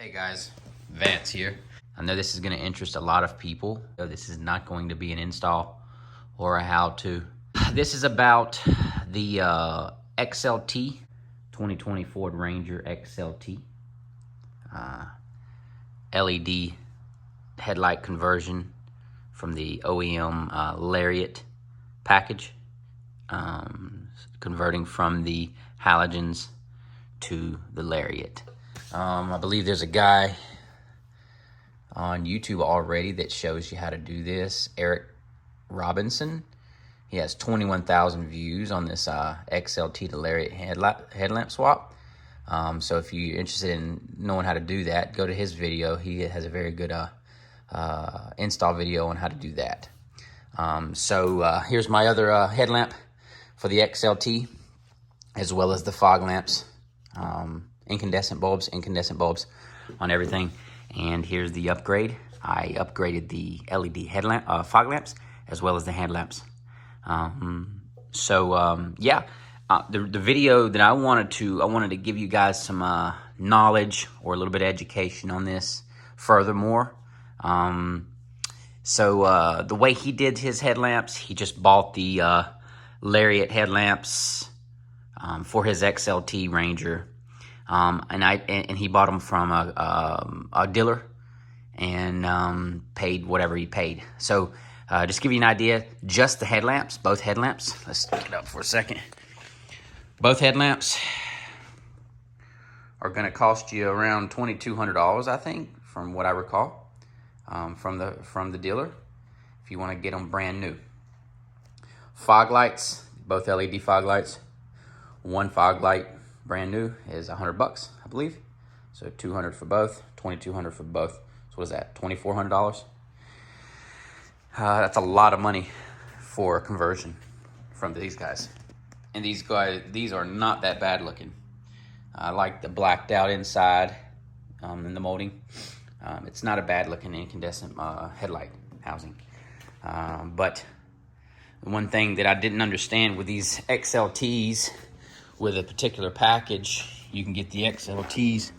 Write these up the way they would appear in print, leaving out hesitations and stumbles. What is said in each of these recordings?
Hey guys, Vance here. I know this is going to interest a lot of people. This is not going to be an install or a how-to. This is about the XLT, 2020 Ford Ranger XLT. LED headlight conversion from the OEM Lariat package. Converting from the halogens to the Lariat. I believe there's a guy on YouTube already that shows you how to do this, Eric Robinson. He has 21,000 views on this XLT to Lariat headlamp swap. So if you're interested in knowing how to do that, go to his video. He has a very good install video on how to do that. Here's my other headlamp for the XLT, as well as the fog lamps. Incandescent bulbs on everything. And here's the upgrade. I upgraded the LED headlamp, fog lamps, as well as the headlamps. The video that I wanted to give you guys some knowledge or a little bit of education on this furthermore. The way he did his headlamps, he just bought the Lariat headlamps for his XLT Ranger. And he bought them from a dealer and paid whatever he paid. So just to give you an idea, just the headlamps, both headlamps. Let's get up for a second. Both headlamps are going to cost you around $2,200, I think, from what I recall, from the dealer, if you want to get them brand new. Fog lights, both LED fog lights. One fog light brand new is $100, I believe. So $200 for both, $2,200 for both. So what is that, $2,400? That's a lot of money for a conversion from these guys. And these are not that bad looking. I like the blacked out inside in the molding. It's not a bad looking incandescent headlight housing. But one thing that I didn't understand with these XLTs, with a particular package, you can get the XLTs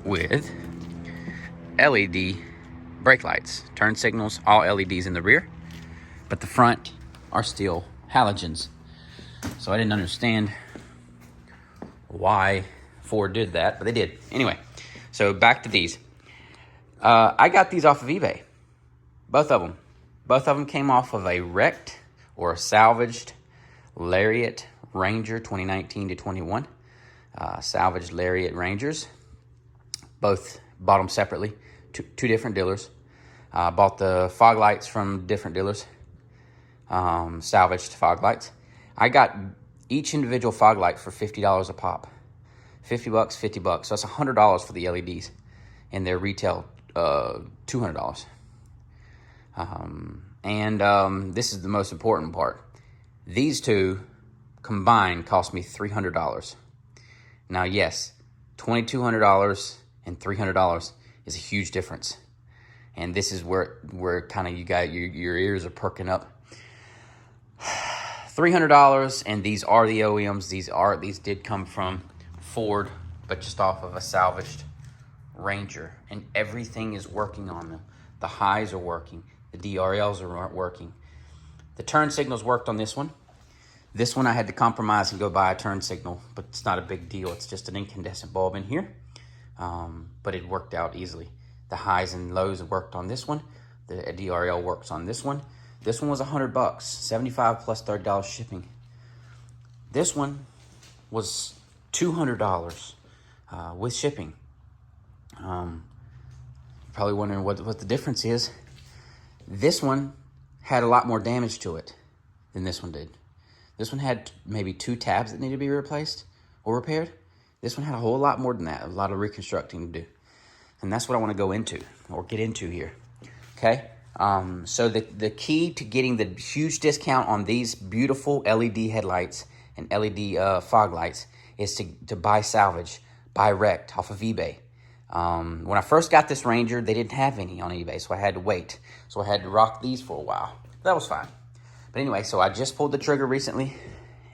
with LED brake lights, turn signals, all LEDs in the rear, but the front are still halogens. So I didn't understand why Ford did that, but they did. Anyway, so back to these. I got these off of eBay, both of them. Both of them came off of a wrecked or a salvaged Lariat Ranger 2019 to 21. Salvaged Lariat Rangers. Both bought them separately, two different dealers. Bought the fog lights from different dealers. Salvaged fog lights. I got each individual fog light for $50 a pop. $50, $50. So that's $100 for the LEDs. And their retail $200. This is the most important part. These two combined cost me $300. Now, yes, $2,200 and $300 is a huge difference. And this is where kind of you got your ears are perking up. $300, and these are the OEMs. These did come from Ford, but just off of a salvaged Ranger. And everything is working on them. The highs are working. The DRLs are working. The turn signals worked on this one. This one I had to compromise and go buy a turn signal, but it's not a big deal. It's just an incandescent bulb in here, but it worked out easily. The highs and lows worked on this one. The DRL works on this one. This one was $100, $75 plus $30 shipping. This one was $200 with shipping. Probably wondering what the difference is. This one had a lot more damage to it than this one did. This one had maybe 2 tabs that needed to be replaced or repaired. This one had a whole lot more than that, a lot of reconstructing to do. And that's what I want to go into or get into here, okay? So the key to getting the huge discount on these beautiful LED headlights and LED fog lights is to buy salvage, buy wrecked off of eBay. When I first got this Ranger, they didn't have any on eBay, so I had to wait. So I had to rock these for a while. That was fine. But anyway, so I just pulled the trigger recently,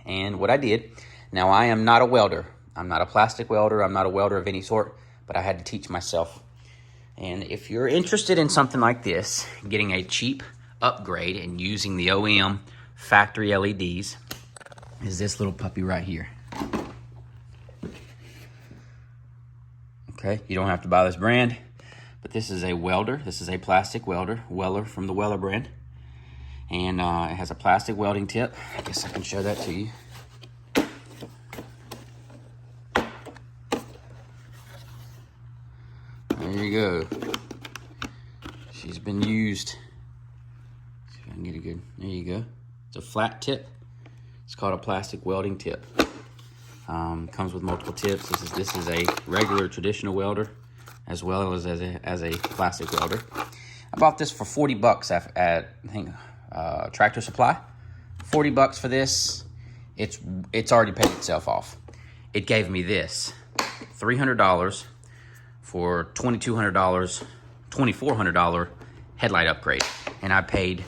and what I did, now I am not a welder. I'm not a plastic welder. I'm not a welder of any sort, but I had to teach myself. And if you're interested in something like this, getting a cheap upgrade and using the OEM factory LEDs, is this little puppy right here. Okay, you don't have to buy this brand, but this is a welder. This is a plastic welder from the Weller brand. And it has a plastic welding tip. I guess I can show that to you. There you go. She's been used. See if I can get it good. There you go. It's a flat tip. It's called a plastic welding tip. Comes with multiple tips. This is a regular traditional welder, as well as a plastic welder. I bought this for 40 bucks at I think Tractor Supply. 40 bucks for this. It's already paid itself off. It gave me this $300 for $2,200, $2,400 headlight upgrade, and I paid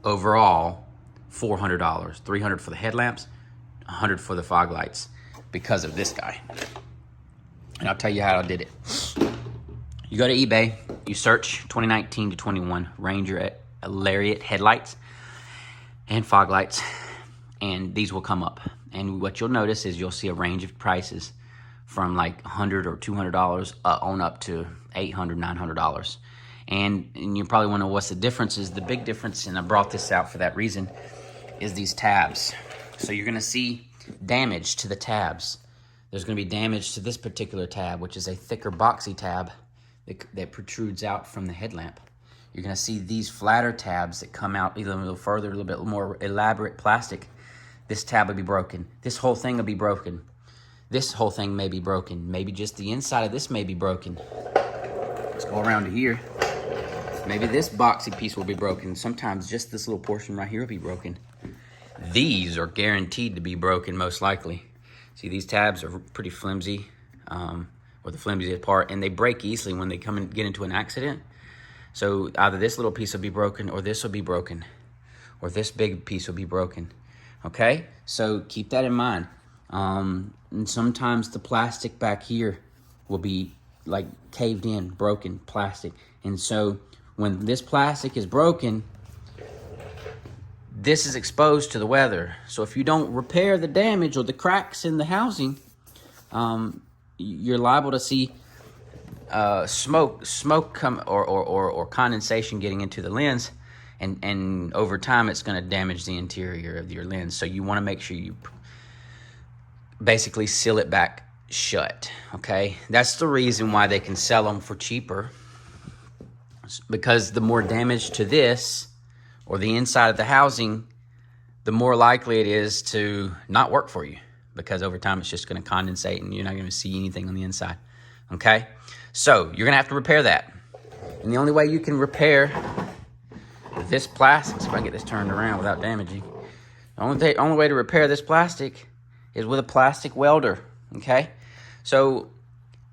overall $400, $300 for the headlamps, $100 for the fog lights, because of this guy. And I'll tell you how I did it. You go to eBay, you search 2019 to 21 Ranger Lariat headlights and fog lights, and these will come up. And what you'll notice is you'll see a range of prices from like $100 or $200 on up to $800, $900. And you probably wonder what's the difference. Is the big difference, and I brought this out for that reason, is these tabs. So you're gonna see damage to the tabs. There's gonna be damage to this particular tab, which is a thicker boxy tab that protrudes out from the headlamp. You're gonna see these flatter tabs that come out either a little further, a little bit more elaborate plastic. This tab will be broken. This whole thing will be broken. This whole thing may be broken. Maybe just the inside of this may be broken. Let's go around to here. Maybe this boxy piece will be broken. Sometimes just this little portion right here will be broken. These are guaranteed to be broken, most likely. See, these tabs are pretty flimsy, or the flimsiest part, and they break easily when they come and get into an accident. So either this little piece will be broken, or this will be broken, or this big piece will be broken. Okay, so keep that in mind. And sometimes the plastic back here will be like caved in, broken plastic. And so when this plastic is broken, this is exposed to the weather. So if you don't repair the damage or the cracks in the housing, you're liable to see smoke come or condensation getting into the lens, and over time it's going to damage the interior of your lens. So you want to make sure you basically seal it back shut. Okay, that's the reason why they can sell them for cheaper, because the more damage to this or the inside of the housing, the more likely it is to not work for you, because over time it's just going to condensate and you're not going to see anything on the inside. Okay, so you're going to have to repair that, and the only way you can repair this plastic, see if I can get this turned around without damaging, the only way to repair this plastic is with a plastic welder. Okay, so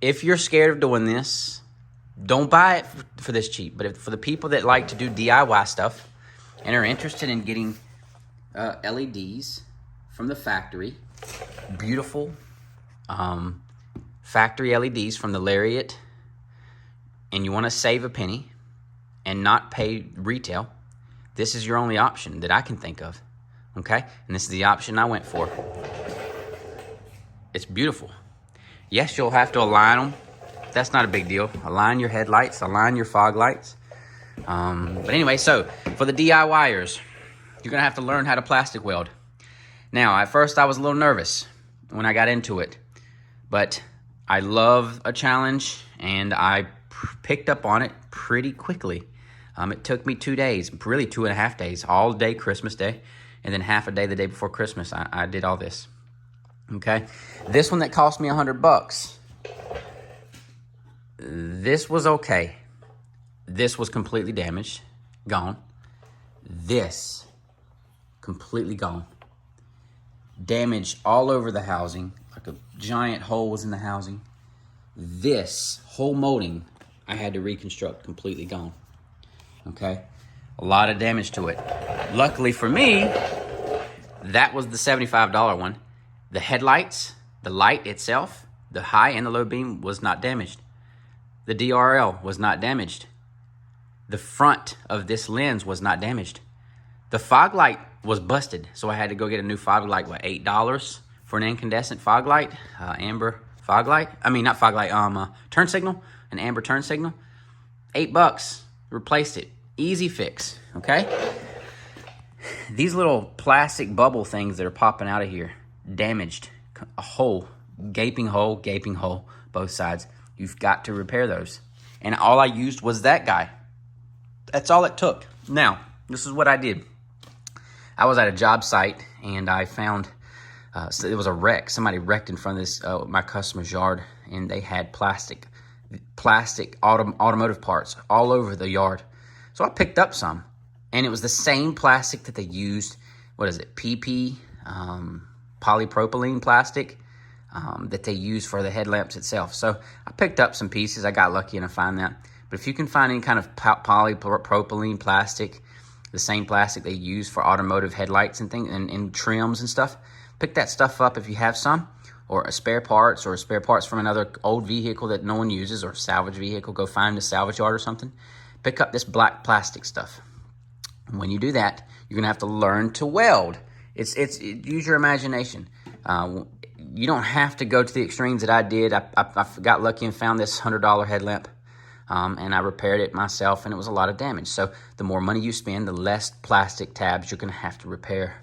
if you're scared of doing this, don't buy it for this cheap. But for the people that like to do DIY stuff and are interested in getting LEDs from the factory, beautiful factory LEDs from the Lariat, and you want to save a penny and not pay retail, this is your only option that I can think of. Okay, and this is the option I went for. It's beautiful. Yes, you'll have to align them. That's not a big deal. Align your headlights, align your fog lights. But anyway, so for the DIYers, you're gonna have to learn how to plastic weld. Now, at first I was a little nervous when I got into it, but I love a challenge and I picked up on it pretty quickly. It took me 2 days, really 2.5 days, all day Christmas Day, and then half a day the day before Christmas. I did all this. Okay, this one that cost me $100, this was okay. This was completely damaged, gone. This, completely gone. Damage all over the housing, like a giant hole was in the housing. This whole molding, I had to reconstruct, completely gone. Okay, a lot of damage to it. Luckily for me, that was the $75 one. The headlights, The light itself, the high and the low beam, was not damaged. The DRL was not damaged. The front of this lens was not damaged. The fog light was busted, so I had to go get a new fog light. What, $8 for an incandescent fog light, amber fog light? I mean, not fog light, turn signal, an amber turn signal. $8, replaced it. Easy fix, okay? These little plastic bubble things that are popping out of here, damaged, a hole, gaping hole, both sides. You've got to repair those. And all I used was that guy. That's all it took. Now, this is what I did. I was at a job site and I found, so it was a wreck. Somebody wrecked in front of this, my customer's yard, and they had plastic automotive parts all over the yard. So I picked up some, and it was the same plastic that they used. What is it? PP, polypropylene plastic that they use for the headlamps itself. So I picked up some pieces. I got lucky and I found that. But if you can find any kind of polypropylene plastic, the same plastic they use for automotive headlights and things and trims and stuff, pick that stuff up if you have some, or spare parts from another old vehicle that no one uses, or salvage vehicle. Go find a salvage yard or something. Pick up this black plastic stuff. When you do that, you're gonna have to learn to weld. Use your imagination. You don't have to go to the extremes that I did. I got lucky and found this $100 headlamp, and I repaired it myself, and it was a lot of damage. So the more money you spend, the less plastic tabs you're gonna have to repair.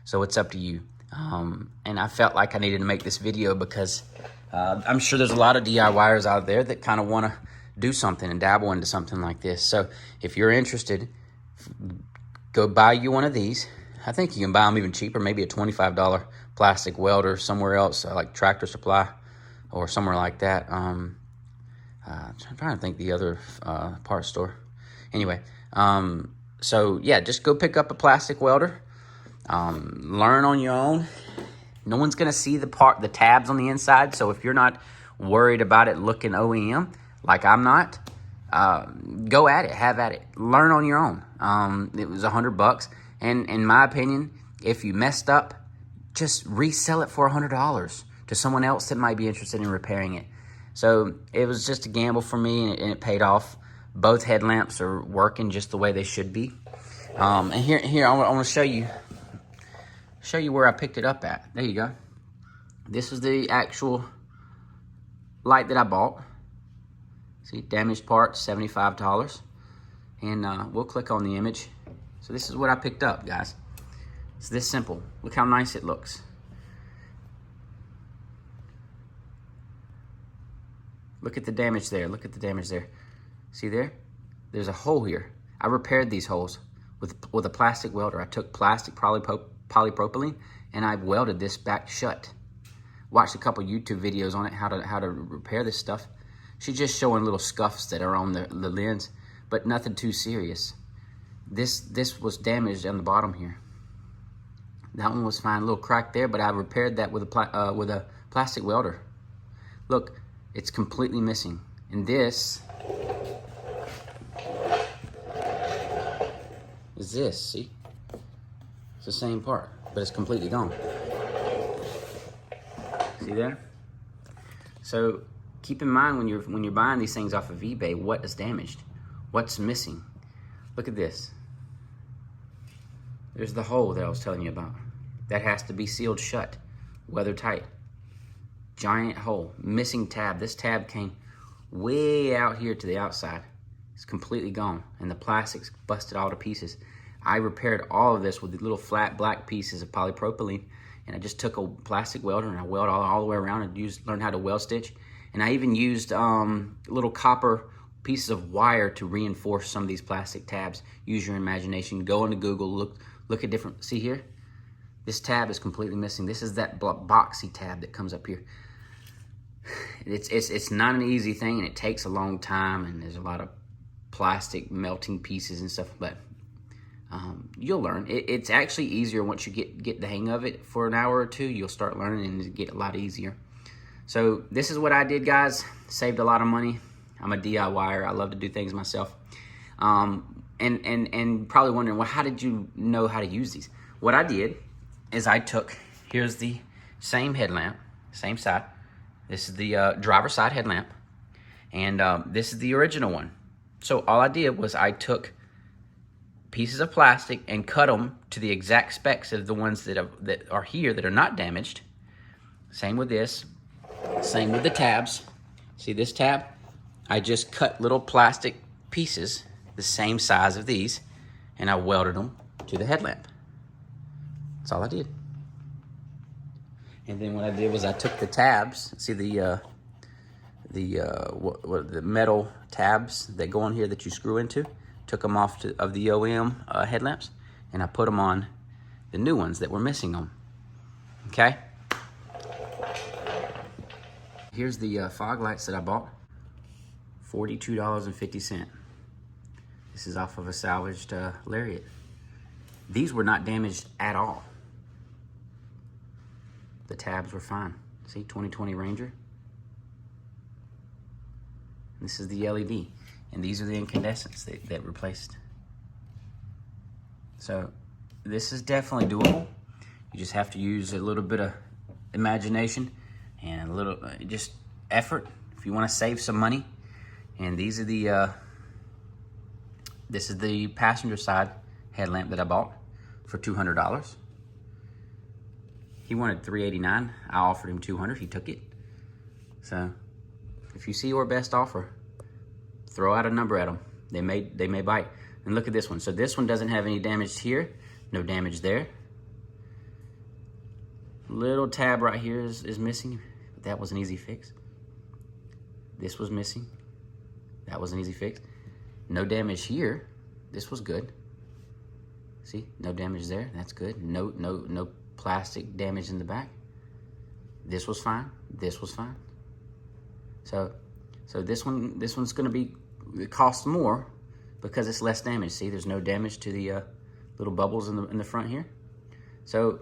So it's up to you. And I felt like I needed to make this video because I'm sure there's a lot of DIYers out there that kind of want to do something and dabble into something like this. So if you're interested, go buy you one of these. I think you can buy them even cheaper, maybe a $25 plastic welder somewhere else, like Tractor Supply or somewhere like that. I'm trying to think the other parts store. Anyway, so yeah, just go pick up a plastic welder. Learn on your own. No one's gonna see the tabs on the inside, so if you're not worried about it looking OEM, like I'm not, go at it, have at it. Learn on your own. It was $100, and in my opinion, if you messed up, just resell it for $100 to someone else that might be interested in repairing it. So it was just a gamble for me, and it paid off. Both headlamps are working just the way they should be. And here I want to show you where I picked it up at. There you go. This is the actual light that I bought. See, damaged parts, $75. And we'll click on the image. So this is what I picked up, guys. It's this simple. Look how nice it looks. Look at the damage there. Look at the damage there. See there? There's a hole here. I repaired these holes with a plastic welder. I took plastic polypropylene and I welded this back shut. Watched a couple YouTube videos on it, how to repair this stuff. She's just showing little scuffs that are on the lens, but nothing too serious. This was damaged on the bottom here. That one was fine, a little crack there, but I repaired that with a plastic welder. Look, it's completely missing. And this is this, see? It's the same part, but it's completely gone. See there? So keep in mind when you're buying these things off of eBay, what is damaged, what's missing. Look at this. There's the hole that I was telling you about. That has to be sealed shut, weather tight. Giant hole, missing tab. This tab came way out here to the outside. It's completely gone, and the plastic's busted all to pieces. I repaired all of this with the little flat black pieces of polypropylene, and I just took a plastic welder and I welded all the way around and learned how to weld stitch. And I even used little copper pieces of wire to reinforce some of these plastic tabs. Use your imagination. Go into Google, look at different. See here? This tab is completely missing. This is that boxy tab that comes up here. It's not an easy thing, and it takes a long time, and there's a lot of plastic melting pieces and stuff, but you'll learn. It's actually easier once you get the hang of it. For an hour or two, you'll start learning and it'll get a lot easier. So this is what I did, guys. Saved a lot of money. I'm a DIYer. I love to do things myself. And probably wondering, well, how did you know how to use these? What I did is here's the same headlamp, same side. This is the driver's side headlamp, and this is the original one. So all I did was I took pieces of plastic and cut them to the exact specs of the ones that are here that are not damaged. Same with this. Same with the tabs. See this tab? I just cut little plastic pieces the same size of these, and I welded them to the headlamp. That's all I did. And then what I did was I took the tabs. See the metal tabs that go on here that you screw into? Took them off of the OEM headlamps, and I put them on the new ones that were missing them. Okay? Here's the fog lights that I bought. $42.50. This is off of a salvaged Lariat. These were not damaged at all. The tabs were fine. See, 2020 Ranger. This is the LED, and these are the incandescents that replaced. So this is definitely doable. You just have to use a little bit of imagination and a little just effort if you want to save some money. And these are the this is the passenger side headlamp that I bought for $200. He wanted $389. I offered him $200. He took it. So if you see your best offer, throw out a number at them. They may bite. And look at this one. So this one doesn't have any damage here. No damage there. Little tab right here is missing. That was an easy fix. This was missing. That was an easy fix. No damage here. This was good. See, no damage there. That's good. No plastic damage in the back. This was fine. This was fine. So this one's going to be, it costs more because it's less damage. See, there's no damage to the little bubbles in the front here. So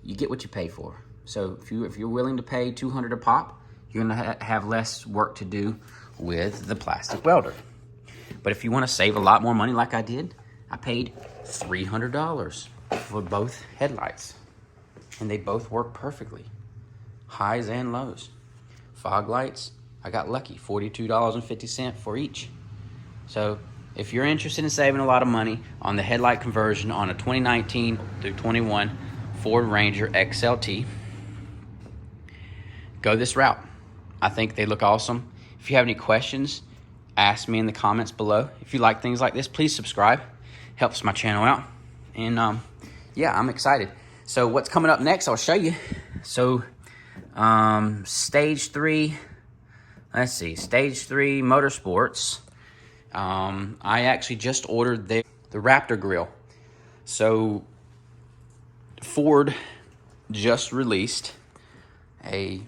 you get what you pay for. So if you're willing to pay $200 a pop, you're going to have less work to do with the plastic welder. But if you want to save a lot more money like I did, I paid $300 for both headlights. And they both work perfectly. Highs and lows. Fog lights, I got lucky, $42.50 for each. So if you're interested in saving a lot of money on the headlight conversion on a 2019 through 21 Ford Ranger XLT, go this route. I think they look awesome. If you have any questions, ask me in the comments below. If you like things like this, please subscribe. Helps my channel out. And yeah, I'm excited. So what's coming up next, I'll show you. So stage 3, let's see, stage 3 Motorsports. I actually just ordered the Raptor grille. So Ford just released a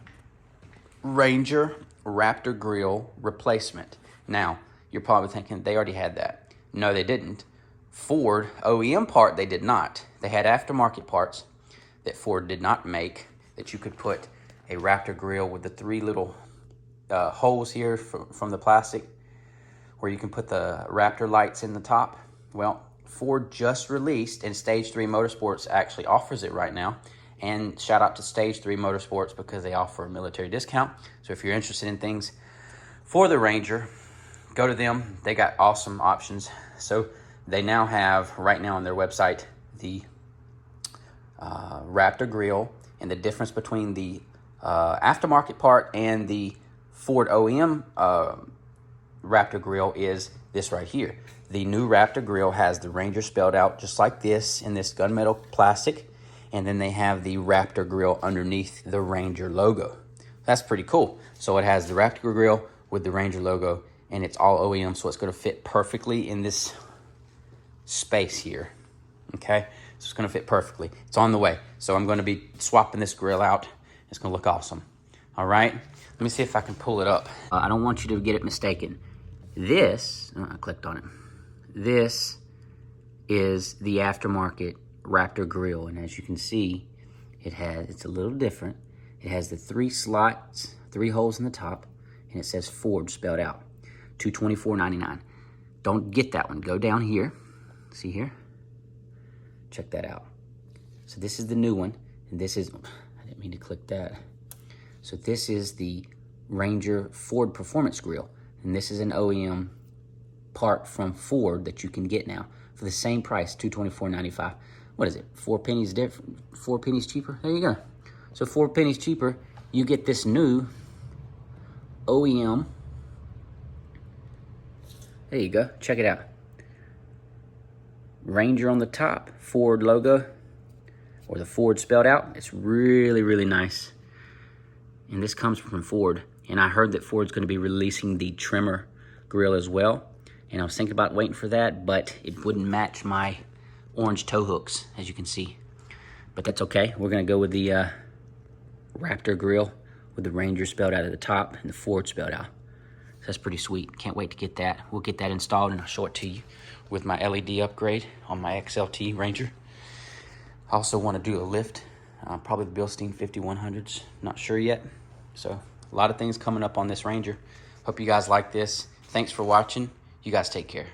Ranger Raptor grille replacement. Now, you're probably thinking they already had that. No, they didn't. Ford OEM part, they did not. They had aftermarket parts that Ford did not make that you could put a Raptor grille with the 3 little holes here from the plastic where you can put the Raptor lights in the top. Well, Ford just released, and Stage 3 Motorsports actually offers it right now. And shout out to Stage 3 Motorsports because they offer a military discount. So if you're interested in things for the Ranger, go to them. They got awesome options. So they now have, right now on their website, the Raptor grille, and the difference between the aftermarket part and the Ford OEM Raptor grille is this right here. The new Raptor grille has the Ranger spelled out just like this in this gunmetal plastic, and then they have the Raptor grille underneath the Ranger logo. That's pretty cool. So it has the Raptor grille with the Ranger logo, and it's all OEM, so it's going to fit perfectly in this space here. Okay, so it's going to fit perfectly. It's on the way. So I'm going to be swapping this grill out. It's going to look awesome. All right, let me see if I can pull it up. I don't want you to get it mistaken. This, I clicked on it. This is the aftermarket Raptor grille, and as you can see, it's a little different. It has the 3 slots, 3 holes in the top, and it says Ford spelled out. $224.99. Don't get that one. Go down here. See here? Check that out. So this is the new one, and this is, I didn't mean to click that. So this is the Ranger Ford Performance Grill, and this is an OEM part from Ford that you can get now for the same price, $224.95. What is it? 4 pennies different, 4 pennies cheaper. There you go. So 4 pennies cheaper, you get this new OEM. There you go. Check it out. Ranger on the top, Ford logo, or the Ford spelled out. It's really, really nice. And this comes from Ford. And I heard that Ford's going to be releasing the trimmer grill as well. And I was thinking about waiting for that, but it wouldn't match my orange tow hooks, as you can see. But that's okay. We're going to go with the Raptor grill with the Ranger spelled out at the top and the Ford spelled out. So that's pretty sweet. Can't wait to get that. We'll get that installed and I'll show it to you with my LED upgrade on my XLT Ranger. I also want to do a lift, probably the Bilstein 5100s. Not sure yet. So a lot of things coming up on this Ranger. Hope you guys like this. Thanks for watching. You guys take care.